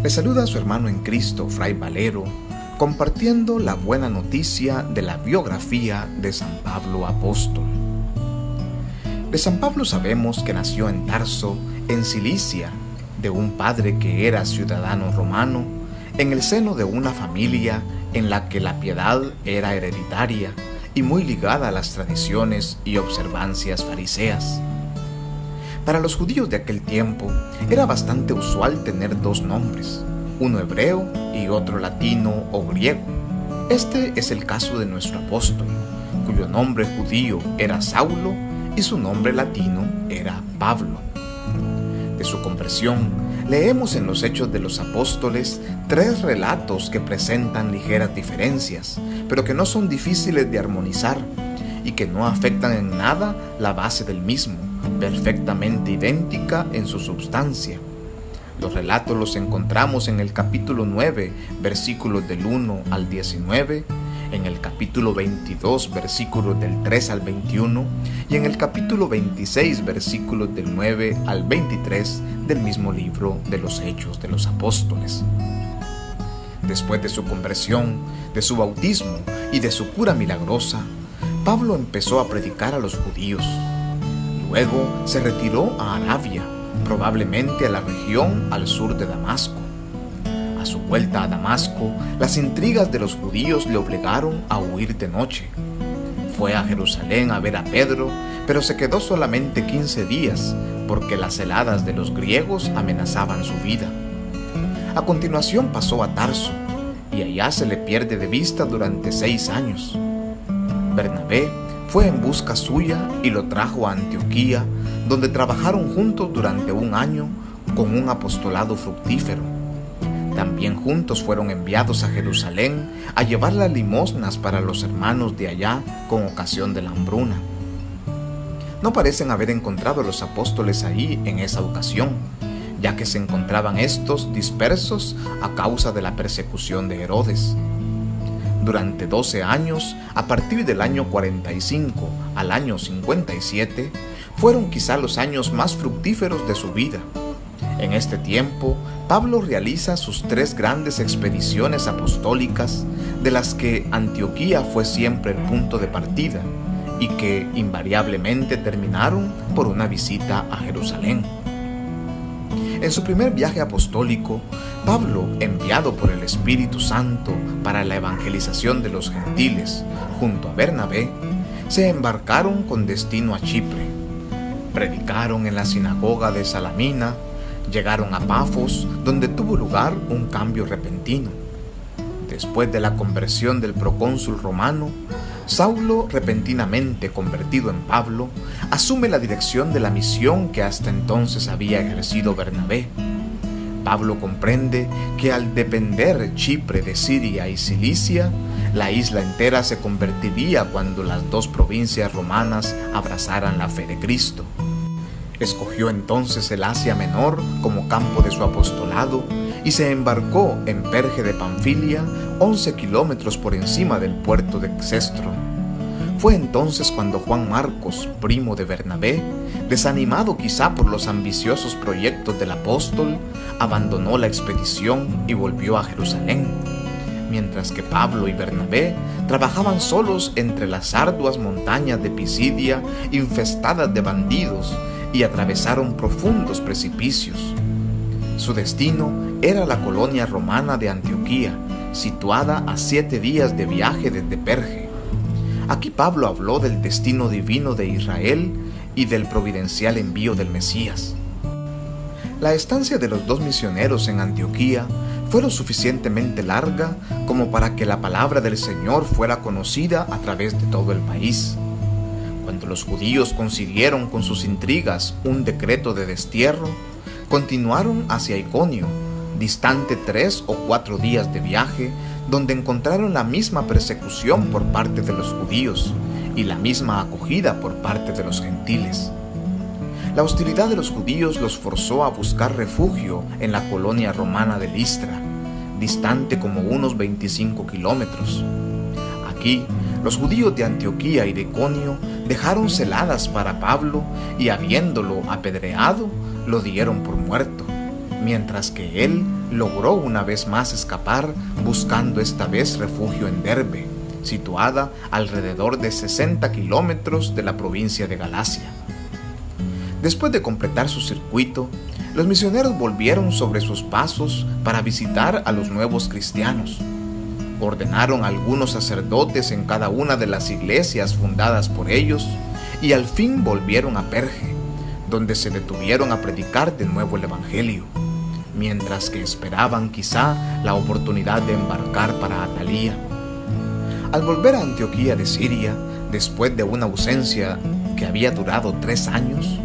Le saluda a su hermano en Cristo, Fray Valero, compartiendo la buena noticia de la biografía de San Pablo Apóstol. De San Pablo sabemos que nació en Tarso, en Cilicia, de un padre que era ciudadano romano, en el seno de una familia en la que la piedad era hereditaria y muy ligada a las tradiciones y observancias fariseas. Para los judíos de aquel tiempo era bastante usual tener dos nombres, uno hebreo y otro latino o griego. Este es el caso de nuestro apóstol, cuyo nombre judío era Saulo y su nombre latino era Pablo. De su conversión, leemos en los Hechos de los Apóstoles 3 relatos que presentan ligeras diferencias, pero que no son difíciles de armonizar y que no afectan en nada la base del mismo, perfectamente idéntica en su substancia. Los relatos los encontramos en el capítulo 9, versículos del 1 al 19, en el capítulo 22, versículos del 3 al 21, y en el capítulo 26, versículos del 9 al 23 del mismo libro de los Hechos de los Apóstoles. Después de su conversión, de su bautismo y de su cura milagrosa, Pablo empezó a predicar a los judíos. Luego se retiró a Arabia, probablemente a la región al sur de Damasco. A su vuelta a Damasco, las intrigas de los judíos le obligaron a huir de noche. Fue a Jerusalén a ver a Pedro, pero se quedó solamente 15 días, porque las heladas de los griegos amenazaban su vida. A continuación pasó a Tarso, y allá se le pierde de vista durante 6 años. Bernabé fue en busca suya y lo trajo a Antioquía, donde trabajaron juntos durante 1 año con un apostolado fructífero. También juntos fueron enviados a Jerusalén a llevar las limosnas para los hermanos de allá con ocasión de la hambruna. No parecen haber encontrado a los apóstoles ahí en esa ocasión, ya que se encontraban estos dispersos a causa de la persecución de Herodes. Durante 12 años, a partir del año 45 al año 57, fueron quizá los años más fructíferos de su vida. En este tiempo, Pablo realiza sus 3 grandes expediciones apostólicas, de las que Antioquía fue siempre el punto de partida, y que invariablemente terminaron por una visita a Jerusalén. En su primer viaje apostólico, Pablo, enviado por el Espíritu Santo para la evangelización de los gentiles, junto a Bernabé, se embarcaron con destino a Chipre. Predicaron en la sinagoga de Salamina, llegaron a Pafos, donde tuvo lugar un cambio repentino. Después de la conversión del procónsul romano, Saulo, repentinamente convertido en Pablo, asume la dirección de la misión que hasta entonces había ejercido Bernabé. Pablo comprende que al depender Chipre de Siria y Cilicia, la isla entera se convertiría cuando las 2 provincias romanas abrazaran la fe de Cristo. Escogió entonces el Asia Menor como campo de su apostolado y se embarcó en Perge de Panfilia, 11 kilómetros por encima del puerto de Cestro. Fue entonces cuando Juan Marcos, primo de Bernabé, desanimado quizá por los ambiciosos proyectos del apóstol, abandonó la expedición y volvió a Jerusalén, mientras que Pablo y Bernabé trabajaban solos entre las arduas montañas de Pisidia infestadas de bandidos y atravesaron profundos precipicios. Su destino era la colonia romana de Antioquía, situada a 7 días de viaje desde Perge. Aquí Pablo habló del destino divino de Israel y del providencial envío del Mesías. La estancia de los 2 misioneros en Antioquía fue lo suficientemente larga como para que la palabra del Señor fuera conocida a través de todo el país. Cuando los judíos consiguieron con sus intrigas un decreto de destierro, continuaron hacia Iconio, distante 3 o 4 días de viaje, donde encontraron la misma persecución por parte de los judíos y la misma acogida por parte de los gentiles. La hostilidad de los judíos los forzó a buscar refugio en la colonia romana de Listra, distante como unos 25 kilómetros. Aquí, los judíos de Antioquía y de Iconio dejaron celadas para Pablo y, habiéndolo apedreado, lo dieron por muerto, mientras que él logró una vez más escapar, buscando esta vez refugio en Derbe, situada alrededor de 60 kilómetros de la provincia de Galacia. Después de completar su circuito, los misioneros volvieron sobre sus pasos para visitar a los nuevos cristianos. Ordenaron a algunos sacerdotes en cada una de las iglesias fundadas por ellos y al fin volvieron a Perge, donde se detuvieron a predicar de nuevo el Evangelio, mientras que esperaban quizá la oportunidad de embarcar para Atalía. Al volver a Antioquía de Siria, después de una ausencia que había durado 3 años,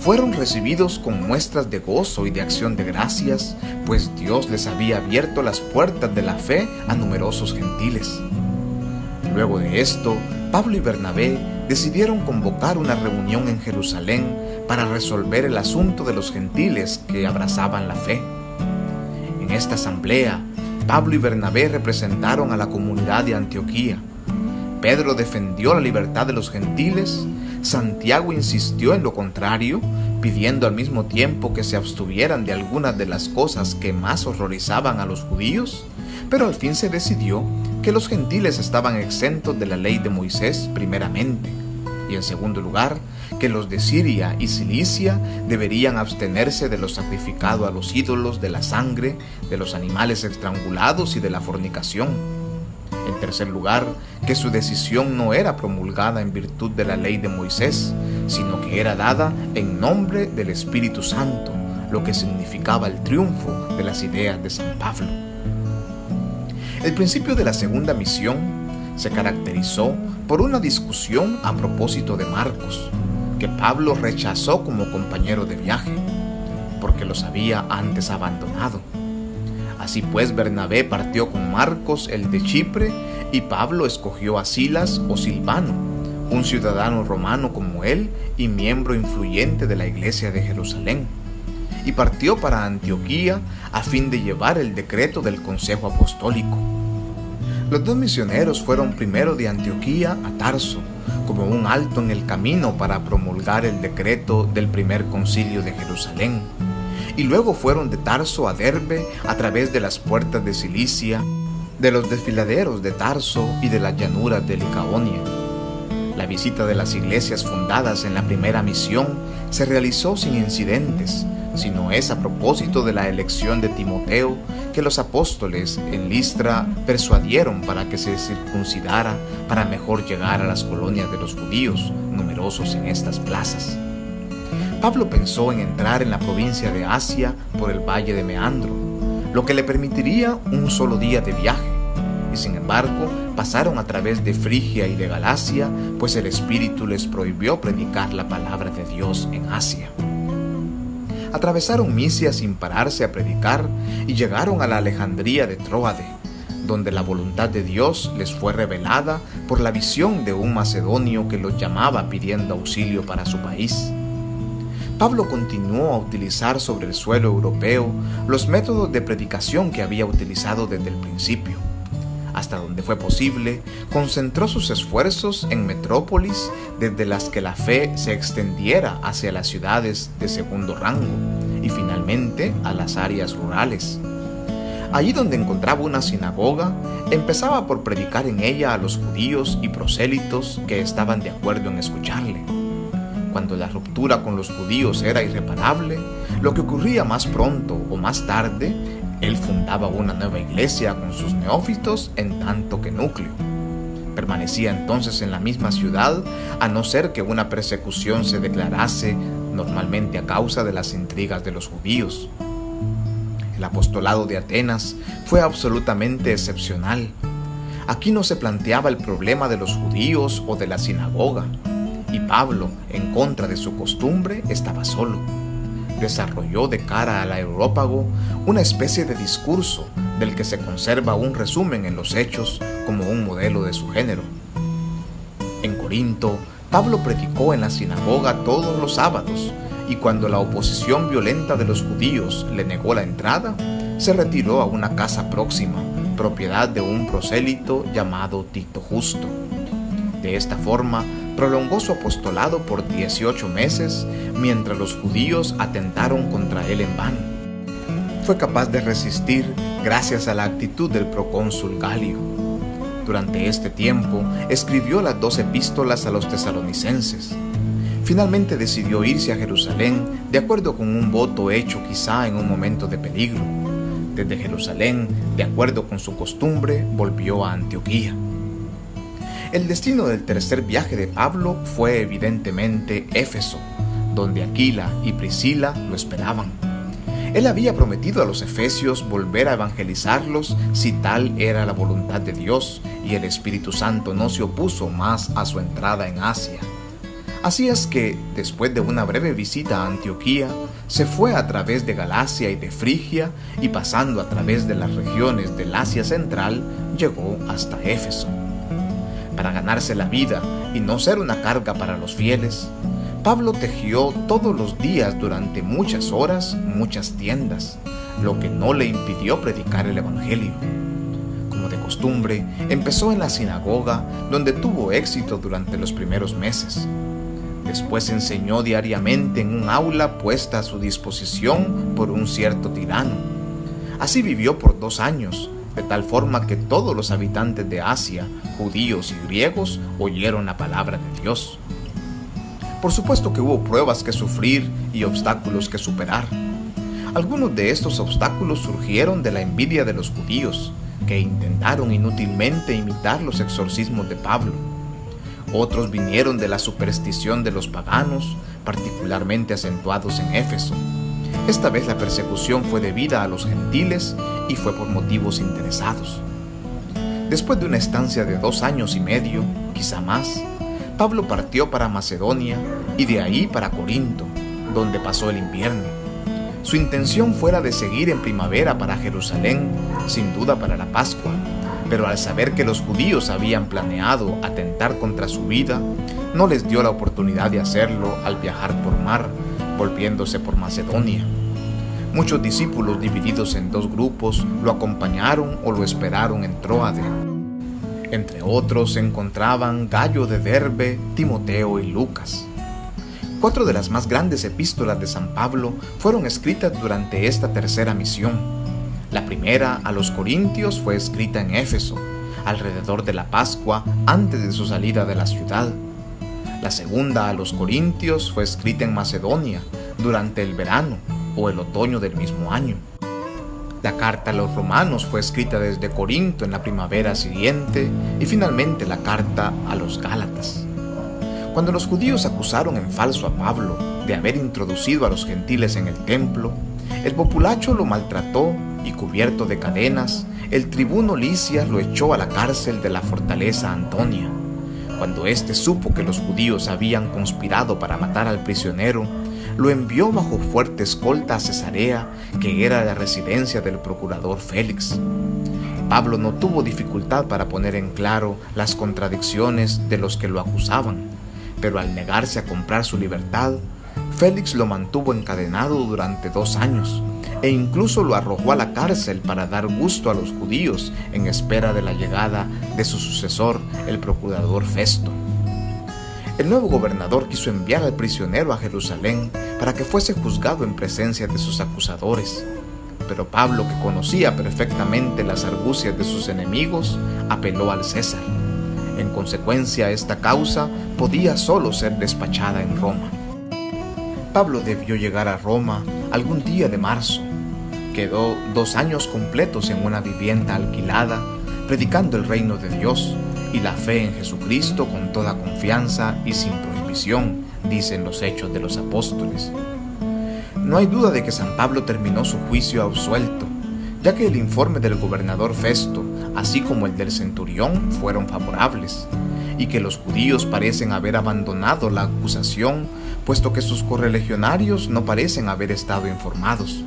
fueron recibidos con muestras de gozo y de acción de gracias, pues Dios les había abierto las puertas de la fe a numerosos gentiles. Luego de esto, Pablo y Bernabé decidieron convocar una reunión en Jerusalén para resolver el asunto de los gentiles que abrazaban la fe. En esta asamblea, Pablo y Bernabé representaron a la comunidad de Antioquía. Pedro defendió la libertad de los gentiles, Santiago insistió en lo contrario, pidiendo al mismo tiempo que se abstuvieran de algunas de las cosas que más horrorizaban a los judíos, pero al fin se decidió que los gentiles estaban exentos de la ley de Moisés primeramente, y en segundo lugar, que los de Siria y Cilicia deberían abstenerse de lo sacrificado a los ídolos, de la sangre, de los animales estrangulados y de la fornicación. En tercer lugar, que su decisión no era promulgada en virtud de la ley de Moisés, sino que era dada en nombre del Espíritu Santo, lo que significaba el triunfo de las ideas de San Pablo. El principio de la segunda misión se caracterizó por una discusión a propósito de Marcos, que Pablo rechazó como compañero de viaje, porque los había antes abandonado. Así pues, Bernabé partió con Marcos, el de Chipre, y Pablo escogió a Silas o Silvano, un ciudadano romano como él y miembro influyente de la iglesia de Jerusalén, y partió para Antioquía a fin de llevar el decreto del Consejo Apostólico. Los 2 misioneros fueron primero de Antioquía a Tarso, como un alto en el camino para promulgar el decreto del primer concilio de Jerusalén, y luego fueron de Tarso a Derbe a través de las puertas de Cilicia, de los desfiladeros de Tarso y de las llanuras de Licaonia. La visita de las iglesias fundadas en la primera misión se realizó sin incidentes, sino es a propósito de la elección de Timoteo que los apóstoles en Listra persuadieron para que se circuncidara para mejor llegar a las colonias de los judíos, numerosos en estas plazas. Pablo pensó en entrar en la provincia de Asia por el valle de Meandro, lo que le permitiría un solo día de viaje, y sin embargo pasaron a través de Frigia y de Galacia, pues el Espíritu les prohibió predicar la palabra de Dios en Asia. Atravesaron Misia sin pararse a predicar y llegaron a la Alejandría de Tróade, donde la voluntad de Dios les fue revelada por la visión de un macedonio que los llamaba pidiendo auxilio para su país. Pablo continuó a utilizar sobre el suelo europeo los métodos de predicación que había utilizado desde el principio. Hasta donde fue posible, concentró sus esfuerzos en metrópolis desde las que la fe se extendiera hacia las ciudades de segundo rango y finalmente a las áreas rurales. Allí donde encontraba una sinagoga, empezaba por predicar en ella a los judíos y prosélitos que estaban de acuerdo en escucharle. Cuando la ruptura con los judíos era irreparable, lo que ocurría más pronto o más tarde, él fundaba una nueva iglesia con sus neófitos en tanto que núcleo. Permanecía entonces en la misma ciudad, a no ser que una persecución se declarase, normalmente a causa de las intrigas de los judíos. El apostolado de Atenas fue absolutamente excepcional. Aquí no se planteaba el problema de los judíos o de la sinagoga, y Pablo, en contra de su costumbre, estaba solo. Desarrolló de cara al Areópago una especie de discurso del que se conserva un resumen en los Hechos como un modelo de su género. En Corinto, Pablo predicó en la sinagoga todos los sábados, y cuando la oposición violenta de los judíos le negó la entrada, se retiró a una casa próxima, propiedad de un prosélito llamado Tito Justo. De esta forma, prolongó su apostolado por 18 meses, mientras los judíos atentaron contra él en vano. fue capaz de resistir gracias a la actitud del procónsul Galio. Durante este tiempo escribió las 2 epístolas a los tesalonicenses. Finalmente decidió irse a Jerusalén de acuerdo con un voto hecho quizá en un momento de peligro. Desde Jerusalén, de acuerdo con su costumbre, volvió a Antioquía. El destino del tercer viaje de Pablo fue evidentemente Éfeso, donde Aquila y Priscila lo esperaban. Él había prometido a los efesios volver a evangelizarlos si tal era la voluntad de Dios y el Espíritu Santo no se opuso más a su entrada en Asia. Así es que, después de una breve visita a Antioquía, se fue a través de Galacia y de Frigia y pasando a través de las regiones del Asia Central, llegó hasta Éfeso. Para ganarse la vida y no ser una carga para los fieles, Pablo tejió todos los días durante muchas horas muchas tiendas, lo que no le impidió predicar el Evangelio. Como de costumbre, empezó en la sinagoga, donde tuvo éxito durante los primeros meses. Después enseñó diariamente en un aula puesta a su disposición por un cierto tirano. Así vivió por 2 años, de tal forma que todos los habitantes de Asia, judíos y griegos, oyeron la palabra de Dios. Por supuesto que hubo pruebas que sufrir y obstáculos que superar. Algunos de estos obstáculos surgieron de la envidia de los judíos, que intentaron inútilmente imitar los exorcismos de Pablo. Otros vinieron de la superstición de los paganos, particularmente acentuados en Éfeso. Esta vez la persecución fue debida a los gentiles y fue por motivos interesados. Después de una estancia de 2 años y medio, quizá más, Pablo partió para Macedonia y de ahí para Corinto, donde pasó el invierno. Su intención fuera de seguir en primavera para Jerusalén, sin duda para la Pascua, pero al saber que los judíos habían planeado atentar contra su vida, no les dio la oportunidad de hacerlo al viajar por mar, volviéndose por Macedonia. Muchos discípulos divididos en 2 grupos lo acompañaron o lo esperaron en Tróade. Entre otros se encontraban Gayo de Derbe, Timoteo y Lucas. 4 de las más grandes epístolas de San Pablo fueron escritas durante esta tercera misión. La primera, a los Corintios, fue escrita en Éfeso, alrededor de la Pascua, antes de su salida de la ciudad. La segunda, a los Corintios, fue escrita en Macedonia, durante el verano o el otoño del mismo año. La carta a los romanos fue escrita desde Corinto en la primavera siguiente y finalmente la carta a los Gálatas. Cuando los judíos acusaron en falso a Pablo de haber introducido a los gentiles en el templo, el populacho lo maltrató y cubierto de cadenas, el tribuno Lisias lo echó a la cárcel de la fortaleza Antonia. Cuando éste supo que los judíos habían conspirado para matar al prisionero, lo envió bajo fuerte escolta a Cesarea, que era la residencia del procurador Félix. Pablo no tuvo dificultad para poner en claro las contradicciones de los que lo acusaban, pero al negarse a comprar su libertad, Félix lo mantuvo encadenado durante 2 años e incluso lo arrojó a la cárcel para dar gusto a los judíos en espera de la llegada de su sucesor, el procurador Festo. El nuevo gobernador quiso enviar al prisionero a Jerusalén para que fuese juzgado en presencia de sus acusadores. Pero Pablo, que conocía perfectamente las argucias de sus enemigos, apeló al César. En consecuencia, esta causa podía solo ser despachada en Roma. Pablo debió llegar a Roma algún día de marzo. Quedó 2 años completos en una vivienda alquilada, predicando el reino de Dios y la fe en Jesucristo con toda confianza y sin prohibición, dicen los Hechos de los Apóstoles. No hay duda de que San Pablo terminó su juicio absuelto, ya que el informe del gobernador Festo, así como el del centurión, fueron favorables, y que los judíos parecen haber abandonado la acusación, puesto que sus correligionarios no parecen haber estado informados.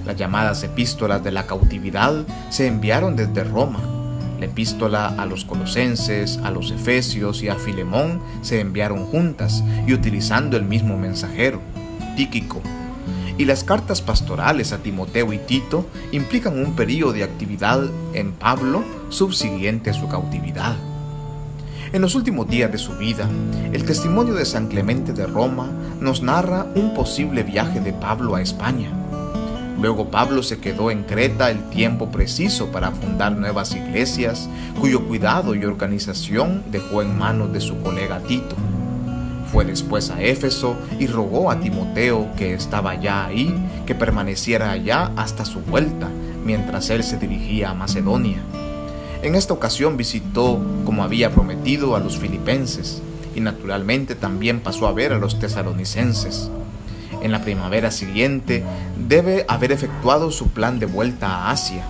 Las llamadas epístolas de la cautividad se enviaron desde Roma. La epístola a los colosenses, a los efesios y a Filemón se enviaron juntas y utilizando el mismo mensajero, Tíquico. Y las cartas pastorales a Timoteo y Tito implican un período de actividad en Pablo subsiguiente a su cautividad. En los últimos días de su vida, el testimonio de San Clemente de Roma nos narra un posible viaje de Pablo a España. Luego Pablo se quedó en Creta el tiempo preciso para fundar nuevas iglesias, cuyo cuidado y organización dejó en manos de su colega Tito. Fue después a Éfeso y rogó a Timoteo, que estaba ya ahí, que permaneciera allá hasta su vuelta, mientras él se dirigía a Macedonia. En esta ocasión visitó, como había prometido, a los filipenses, y naturalmente también pasó a ver a los tesalonicenses. En la primavera siguiente debe haber efectuado su plan de vuelta a Asia.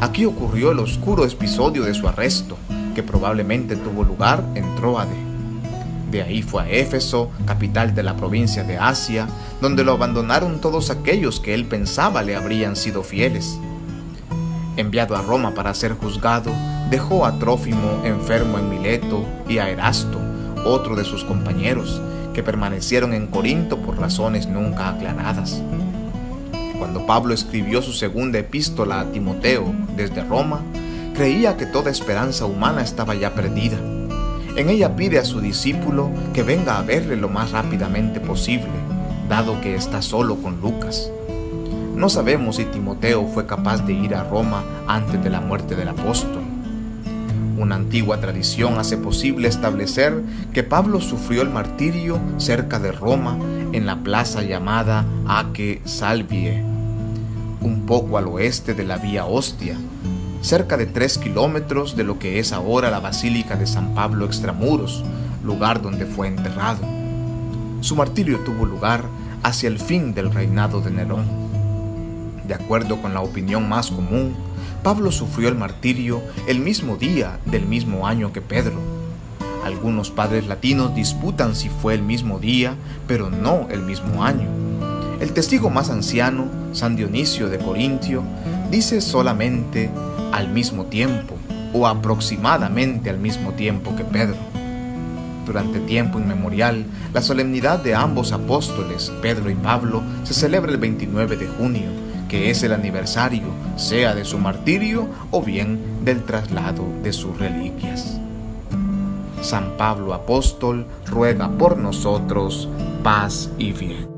Aquí ocurrió el oscuro episodio de su arresto, que probablemente tuvo lugar en Tróade. De ahí fue a Éfeso, capital de la provincia de Asia, donde lo abandonaron todos aquellos que él pensaba le habrían sido fieles. Enviado a Roma para ser juzgado, dejó a Trófimo enfermo en Mileto y a Erasto, otro de sus compañeros, que permanecieron en Corinto por razones nunca aclaradas. Cuando Pablo escribió su segunda epístola a Timoteo desde Roma, creía que toda esperanza humana estaba ya perdida. En ella pide a su discípulo que venga a verle lo más rápidamente posible, dado que está solo con Lucas. No sabemos si Timoteo fue capaz de ir a Roma antes de la muerte del apóstol. Una antigua tradición hace posible establecer que Pablo sufrió el martirio cerca de Roma, en la plaza llamada Aque Salvie, un poco al oeste de la Vía Ostia, cerca de 3 kilómetros de lo que es ahora la Basílica de San Pablo Extramuros, lugar donde fue enterrado. Su martirio tuvo lugar hacia el fin del reinado de Nerón. De acuerdo con la opinión más común, Pablo sufrió el martirio el mismo día del mismo año que Pedro. Algunos padres latinos disputan si fue el mismo día, pero no el mismo año. El testigo más anciano, San Dionisio de Corintio, dice solamente al mismo tiempo o aproximadamente al mismo tiempo que Pedro. Durante tiempo inmemorial, la solemnidad de ambos apóstoles, Pedro y Pablo, se celebra el 29 de junio, que es el aniversario, sea de su martirio o bien del traslado de sus reliquias. San Pablo Apóstol ruega por nosotros, paz y bien.